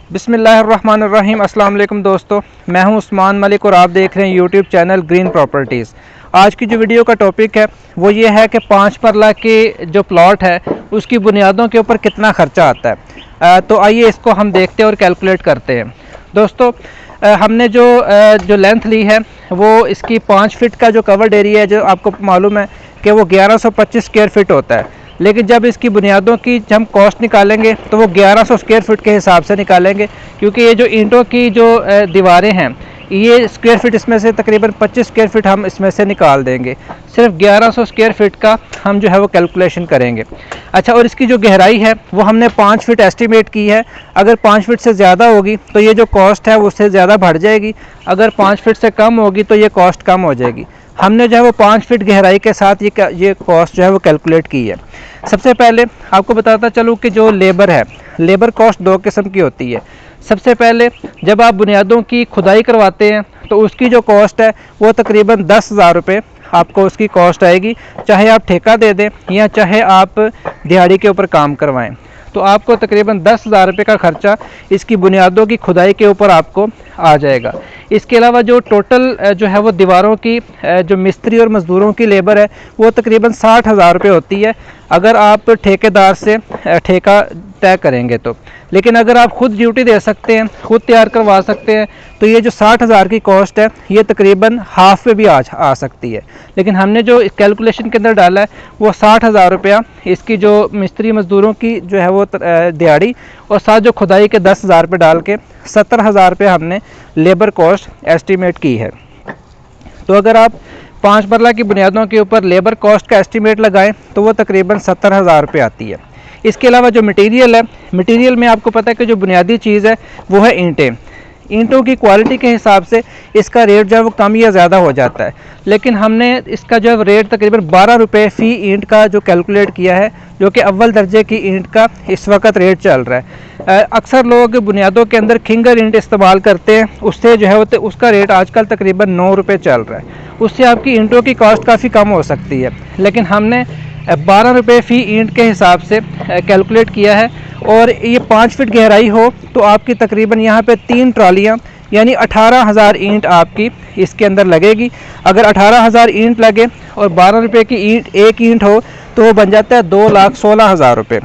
बिस्मिल्लाहिर्रहमानिर्रहीम। अस्सलाम वालेकुम दोस्तों, मैं हूं उस्मान मलिक और आप देख रहे हैं यूट्यूब चैनल ग्रीन प्रॉपर्टीज़। आज की जो वीडियो का टॉपिक है वो ये है कि 5 मरला के जो प्लॉट है उसकी बुनियादों के ऊपर कितना ख़र्चा आता है। तो आइए इसको हम देखते हैं और कैलकुलेट करते हैं। दोस्तों, हमने जो लेंथ ली है वो इसकी 5 फीट का जो कवर्ड एरिया है, जो आपको मालूम है कि वो 1125 स्क्वायर फीट होता है। लेकिन जब इसकी बुनियादों की हम कॉस्ट निकालेंगे तो वो 1100 स्क्वायर फीट के हिसाब से निकालेंगे, क्योंकि ये जो ईंटों की जो दीवारें हैं ये स्क्वायर फीट इसमें से तकरीबन 25 स्क्वायर फीट हम इसमें से निकाल देंगे। सिर्फ 1100 स्क्वायर फीट का हम जो है वो कैलकुलेशन करेंगे। अच्छा, और इसकी जो गहराई है वो हमने 5 फीट एस्टिमेट की है। अगर 5 फीट से ज़्यादा होगी तो ये जो कॉस्ट है वो उससे ज़्यादा बढ़ जाएगी, अगर 5 फीट से कम होगी तो ये कॉस्ट कम हो जाएगी। हमने जो है वो 5 फीट गहराई के साथ ये कॉस्ट जो है वो कैलकुलेट की है। सबसे पहले आपको बताता चलूँ कि जो लेबर है, लेबर कॉस्ट 2 किस्म की होती है। सबसे पहले जब आप बुनियादों की खुदाई करवाते हैं तो उसकी जो कॉस्ट है वो तकरीबन 10,000 रुपये आपको उसकी कॉस्ट आएगी, चाहे आप ठेका दे दें या चाहे आप दिहाड़ी के ऊपर काम करवाएं। तो आपको तकरीबन 10,000 रुपये का ख़र्चा इसकी बुनियादों की खुदाई के ऊपर आपको आ जाएगा। इसके अलावा जो टोटल जो है वो दीवारों की जो मिस्त्री और मज़दूरों की लेबर है वो तकरीबन 60,000 रुपये होती है, अगर आप ठेकेदार से ठेका तय करेंगे तो। लेकिन अगर आप खुद ड्यूटी दे सकते हैं, खुद तैयार करवा सकते हैं, तो ये जो 60,000 की कॉस्ट है ये तकरीबन हाफ पे भी आ सकती है। लेकिन हमने जो कैलकुलेशन के अंदर डाला है वो 60,000 रुपया इसकी जो मिस्त्री मज़दूरों की जो है वो दिहाड़ी और साथ जो खुदाई के 10,000 रुपये डाल के 70,000 रुपये हमने लेबर कॉस्ट एस्टीमेट की है। तो अगर आप 5 मरला की बुनियादों के ऊपर लेबर कॉस्ट का एस्टीमेट लगाएं तो वो तकरीबन 70,000 रुपये आती है। इसके अलावा जो मटेरियल है, मटेरियल में आपको पता है कि जो बुनियादी चीज़ है वो है ईंटें। ईंटों की क्वालिटी के हिसाब से इसका रेट जो है वो कम या ज़्यादा हो जाता है, लेकिन हमने इसका जो है रेट तकरीबन 12 रुपये फ़ी ईंट का जो कैलकुलेट किया है, जो कि अव्वल दर्जे की ईंट का इस वक्त रेट चल रहा है। अक्सर लोग बुनियादों के अंदर खिंगर ईंट इस्तेमाल करते हैं, उससे जो है वो उसका रेट आजकल तकरीबन 9 रुपये चल रहा है। उससे आपकी ईंटों की कॉस्ट काफ़ी कम हो सकती है, लेकिन हमने 12 रुपये फ़ी ईंट के हिसाब से कैलकुलेट किया है। और ये 5 फीट गहराई हो तो आपकी तकरीबन यहाँ पे 3 ट्रालियाँ यानी 18,000 ईंट आपकी इसके अंदर लगेगी। अगर 18,000 ईंट लगे और 12 रुपये की ईंट एक ईंट हो तो वो बन जाता है 2,16,000 रुपये।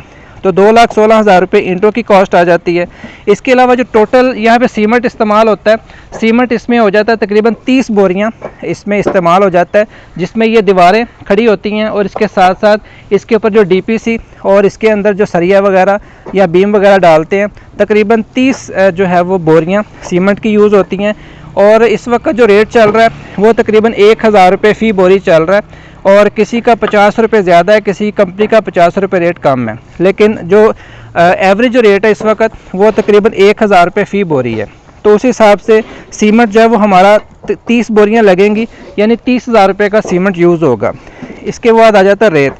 तो 2,16,000 रुपये ईंटों की कॉस्ट आ जाती है। इसके अलावा जो टोटल यहाँ पे सीमेंट इस्तेमाल होता है, सीमेंट इसमें हो जाता है तकरीबन 30 बोरियाँ इसमें इस्तेमाल हो जाता है, जिसमें ये दीवारें खड़ी होती हैं और इसके साथ साथ इसके ऊपर जो डीपीसी और इसके अंदर जो सरिया वगैरह या बीम वगैरह डालते हैं, तकरीबन 30 जो है वो बोरियाँ सीमेंट की यूज़ होती हैं। और इस वक्त जो रेट चल रहा है वो तकरीबन 1,000 रुपये फ़ी बोरी चल रहा है, और किसी का 50 रुपये ज़्यादा है, किसी कंपनी का 50 रुपये रेट कम है। लेकिन जो एवरेज जो रेट है इस वक्त वो तकरीबन 1,000 रुपये फ़ी बोरी है। तो उस हिसाब से सीमेंट जो है वो हमारा 30 बोरियां लगेंगी, यानी 30,000 रुपये का सीमेंट यूज़ होगा। इसके बाद आ जाता है रेत।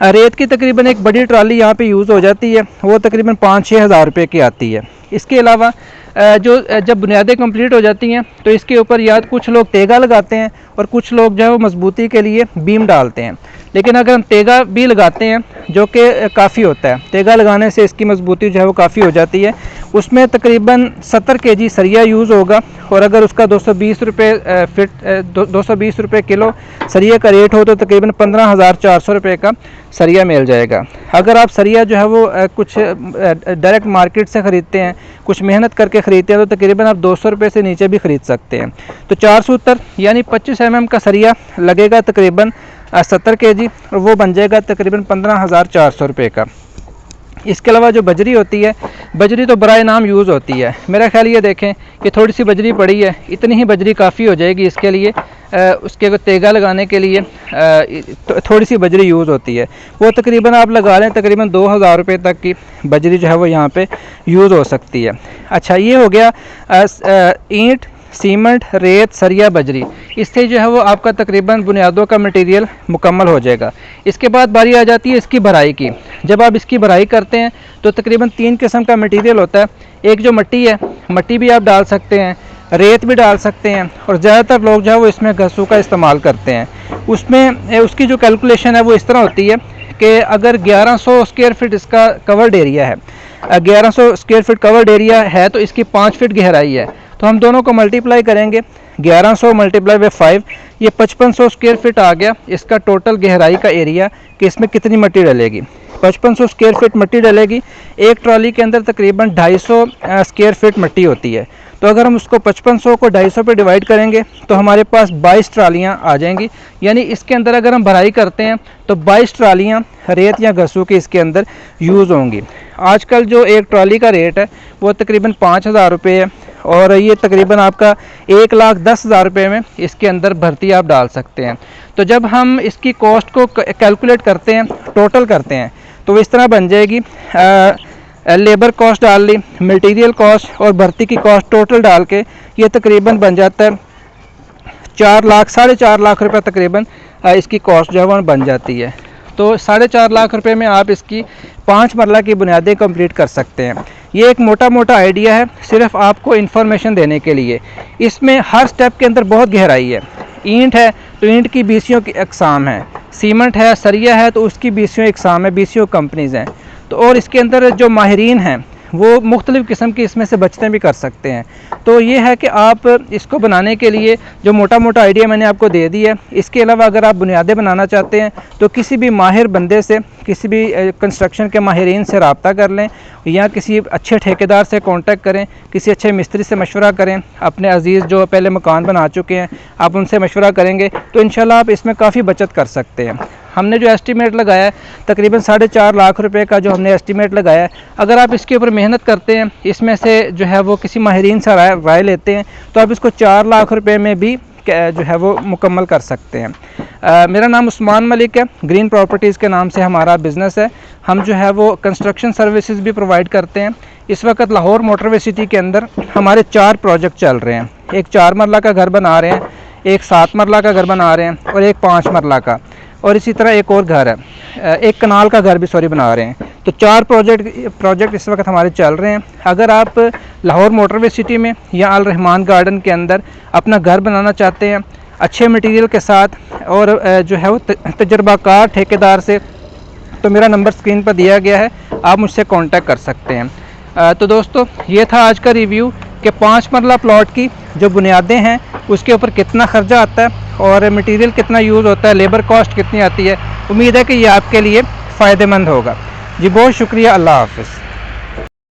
रेत की तकरीबन एक बड़ी ट्राली यहाँ पे यूज़ हो जाती है, वो तकरीबन 5-6 हज़ार रुपये की आती है। इसके अलावा जब बुनियादें कंप्लीट हो जाती हैं तो इसके ऊपर या कुछ लोग तेगा लगाते हैं और कुछ लोग जो है वो मजबूती के लिए बीम डालते हैं। लेकिन अगर हम तेगा भी लगाते हैं जो कि काफ़ी होता है, तेगा लगाने से इसकी मजबूती जो है वो काफ़ी हो जाती है। उसमें तकरीबन 70 kg सरिया यूज़ होगा, और अगर उसका 220 रुपये फिट 220 रुपये किलो सरिया का रेट हो तो तकरीबन 15,400 रुपये का सरिया मिल जाएगा। अगर आप सरिया जो है वो कुछ डायरेक्ट मार्केट से ख़रीदते हैं, कुछ मेहनत करके ख़रीदते हैं, तो तकरीबन आप 200 रुपये से नीचे भी ख़रीद सकते हैं। तो 4 सूतर यानी 25 mm का सरिया लगेगा तकरीबन 70 kg, और वो बन जाएगा तकरीबन 15,400 रुपये का। इसके अलावा जो बजरी होती है, बजरी तो बराए नाम यूज़ होती है। मेरा ख्याल ये देखें कि थोड़ी सी बजरी पड़ी है, इतनी ही बजरी काफ़ी हो जाएगी इसके लिए। उसके तेगा लगाने के लिए थोड़ी सी बजरी यूज़ होती है, वो तकरीबन आप लगा लें तकरीबन 2,000 रुपये तक की बजरी जो है वो यहाँ पे यूज़ हो सकती है। अच्छा, ये हो गया ईंट, सीमेंट, रेत, सरिया, बजरी। इससे जो है वो आपका तकरीबन बुनियादों का मटेरियल मुकम्मल हो जाएगा। इसके बाद बारी आ जाती है इसकी भराई की। जब आप इसकी भराई करते हैं तो तकरीबन 3 किस्म का मटेरियल होता है। एक जो मट्टी है, मट्टी भी आप डाल सकते हैं, रेत भी डाल सकते हैं, और ज़्यादातर लोग जो है वो इसमें घसू का इस्तेमाल करते हैं। उसमें उसकी जो कैलकुलेशन है वो इस तरह होती है कि अगर 1100 स्क्वायर फीट इसका कवर्ड एरिया है, 1100 स्क्वायर फीट कवर्ड एरिया है तो इसकी 5 फीट गहराई है। तो हम दोनों को मल्टीप्लाई करेंगे, 1100 मल्टीप्लाई बाई 5, ये 5500 स्क्वायर फीट आ गया इसका टोटल गहराई का एरिया कि इसमें कितनी मिट्टी डलेगी। 5500 स्क्वायर फीट मिट्टी डलेगी। एक ट्रॉली के अंदर तकरीबन 250 स्क्वायर फीट मिट्टी होती है। तो अगर हम उसको 5500 को 250 पे डिवाइड करेंगे तो हमारे पास 22 ट्रालियाँ आ जाएंगी। यानी इसके अंदर अगर हम भराई करते हैं तो 22 ट्रालियाँ रेत या गसू की इसके अंदर यूज़ होंगी। आजकल जो एक ट्रॉली का रेट है वो तकरीबन 5000 रुपये है और ये तकरीबन आपका 1,10,000 रुपये में इसके अंदर भर्ती आप डाल सकते हैं। तो जब हम इसकी कॉस्ट को कैलकुलेट करते हैं, टोटल करते हैं, तो इस तरह बन जाएगी। लेबर कॉस्ट डाल ली, मटेरियल कॉस्ट और भर्ती की कॉस्ट टोटल डाल के ये तकरीबन बन जाता है 4 लाख, 4.5 लाख रुपये तकरीबन इसकी कॉस्ट जो है वो बन जाती है। तो 4.5 लाख रुपए में आप इसकी 5 मरला की बुनियादें कंप्लीट कर सकते हैं। ये एक मोटा मोटा आइडिया है सिर्फ आपको इन्फॉर्मेशन देने के लिए। इसमें हर स्टेप के अंदर बहुत गहराई है। ईंट है तो ईंट की बीसियों की अकसाम है, सीमेंट है, सरिया है तो उसकी बीसियों अकसाम है, बीसियों कंपनीज़ हैं। तो और इसके अंदर जो माहिरीन हैं वो मुख्तलिफ़ किस्म की इसमें से बचतें भी कर सकते हैं। तो ये है कि आप इसको बनाने के लिए जो मोटा मोटा आइडिया मैंने आपको दे दी है, इसके अलावा अगर आप बुनियादें बनाना चाहते हैं तो किसी भी माहिर बंदे से, किसी भी कंस्ट्रक्शन के माहिरीन से रब्ता कर लें या किसी अच्छे ठेकेदार से कांटेक्ट करें, किसी अच्छे मिस्त्री से मशवरा करें। अपने अजीज़ जो पहले मकान बना चुके हैं आप उनसे मशवरा करेंगे तो इंशाल्लाह आप इसमें काफ़ी बचत कर सकते हैं। हमने जो एस्टीमेट लगाया है तकरीबन 4.5 लाख रुपए का जो हमने एस्टीमेट लगाया है, अगर आप इसके ऊपर मेहनत करते हैं, इसमें से जो है वो किसी माहिरीन से राय लेते हैं तो आप इसको 4 लाख रुपए में भी जो है वो मुकम्मल कर सकते हैं। मेरा नाम उस्मान मलिक है, ग्रीन प्रॉपर्टीज़ के नाम से हमारा बिज़नेस है। हम जो है वो कंस्ट्रक्शन सर्विसेज भी प्रोवाइड करते हैं। इस वक्त लाहौर मोटरवे सिटी के अंदर हमारे 4 प्रोजेक्ट चल रहे हैं। एक 4 मरला का घर बना रहे हैं, एक 7 मरला का घर बना रहे हैं और एक 5 मरला का, और इसी तरह एक और घर है, एक कनाल का घर भी बना रहे हैं। तो 4 प्रोजेक्ट इस वक्त हमारे चल रहे हैं। अगर आप लाहौर मोटरवे सिटी में या अल रहमान गार्डन के अंदर अपना घर बनाना चाहते हैं अच्छे मटेरियल के साथ और जो है वो तजर्बाकार ठेकेदार से, तो मेरा नंबर स्क्रीन पर दिया गया है, आप मुझसे कांटेक्ट कर सकते हैं। तो दोस्तों ये था आज का रिव्यू कि 5 मरला प्लॉट की जो बुनियादें हैं उसके ऊपर कितना खर्चा आता है और मटेरियल कितना यूज़ होता है, लेबर कॉस्ट कितनी आती है। उम्मीद है कि ये आपके लिए फ़ायदेमंद होगा। जी बहुत शुक्रिया, अल्लाह हाफ़िज़।